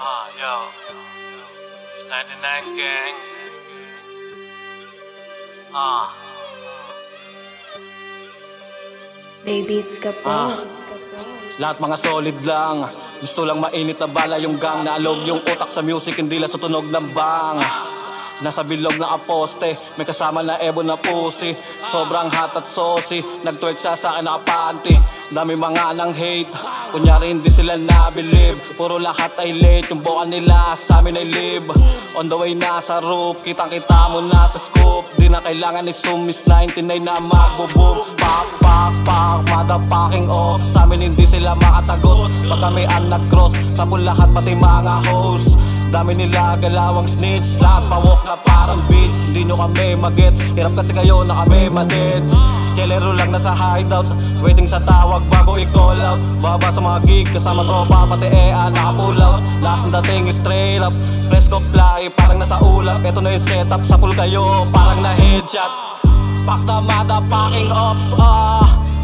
Yo, 99 gang. Baby, it's kapal. Lahat mga solid lang. Gusto lang mainit na bala yung gang. Naalog yung utak sa music, hindi lang sa tunog ng bang. Nasa bilog na aposte, may kasama na ebon na pusi. Sobrang hot at saucy, nag-twerk sa akin nakapanty. Dami mga nang hate, kunyari hindi sila nabilib. Puro lahat ay late, yung buka nila sa amin ay live. On the way na sa roof, kitang kita mo na sa scoop. Di na kailangan ni Sumis 99 na magbo-boom. Pak, pak, pak, motherfucking off. Sa amin hindi sila makatagos. Pag kami ang nag-cross, sapon lahat pati mga hoes. Dami nila galawang snitch, lahat pawok na parang bitch. Hindi nyo kami magets, hirap kasi kayo na kami madeds. Kelero lang nasa hideout, waiting sa tawag bago i-call out. Baba sa mga gig, kasama tropa, pati naka-pull out. Last na dating is straight up, press ko fly, parang nasa ulap. Eto na yung setup, sa pool kayo, parang na headshot. Pak na motherfucking ops,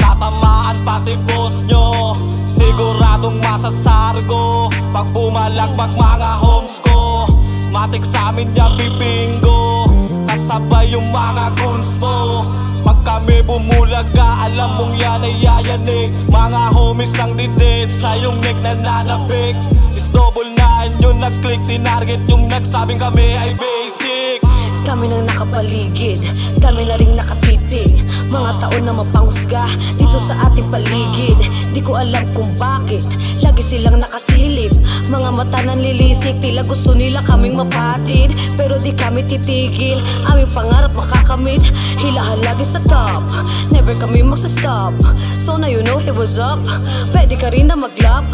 tatamaan pati boss nyo. Siguradong masasargo pag bumalagpag mga homes ko. Matik sa amin yan bibingo, kasabay yung mga goons mo. Pag kami bumulaga, alam mong yan ay yayanig. Mga homies ang didid sa yung neck na nanabik. Is double 9 yung nag-click, tinarget yung nagsabing kami ay basic. Kami nang nakapaligid, kami na rin nakatitig. Mga taon na mapanghusga dito sa ating paligid. Di ko alam kung bakit lagi silang nakasilip. Mga mata nanlilisik, tila gusto nila kaming mapatid. Pero di kami titigil, aming pangarap makakamit. Hilahan lagi sa top, never kami magsastop. So now you know he was up, pwede ka rin na maglap.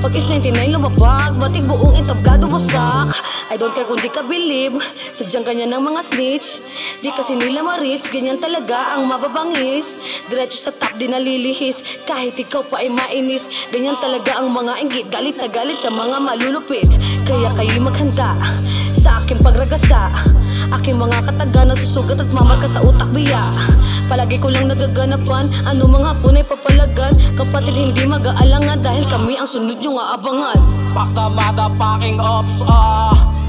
Pag is 99 lumabag, batik buong entablado wasak. I don't care kung di ka believe, sadyang ganyan ng mga snitch. Di kasi nila ma-reach, ganyan talaga ang mababangis. Diretso sa top di nalilihis, kahit ikaw pa ay mainis. Ganyan talaga ang mga inggit, galit na galit sa mga malulupit. Kaya kayo maghanda sa aking pagragasa. Aking mga kataga na susugat at mamarka sa utak biya. Palagi ko lang nagaganapan, ano mga hapon ay papalagan. Kapatid hindi mag-aalangan dahil kami ang sunod yung aabangan. Pak na motherfucking ops,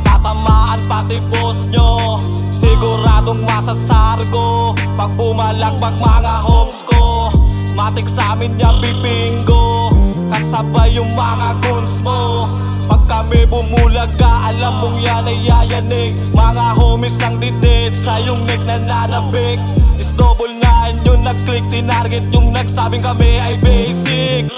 tatamaan pati boss nyo. Siguradong masasargo pag bumalagpag mga homes ko. Matik sa amin yan bibingo, kasabay yung mga goons mo. Pag kami bumulaga, alam mong yan ay yayanig. Mga homies ang didid sa yung neck na nanabik. Is double 9 yung nag-click, tinarget yung nagsabing kami ay basic.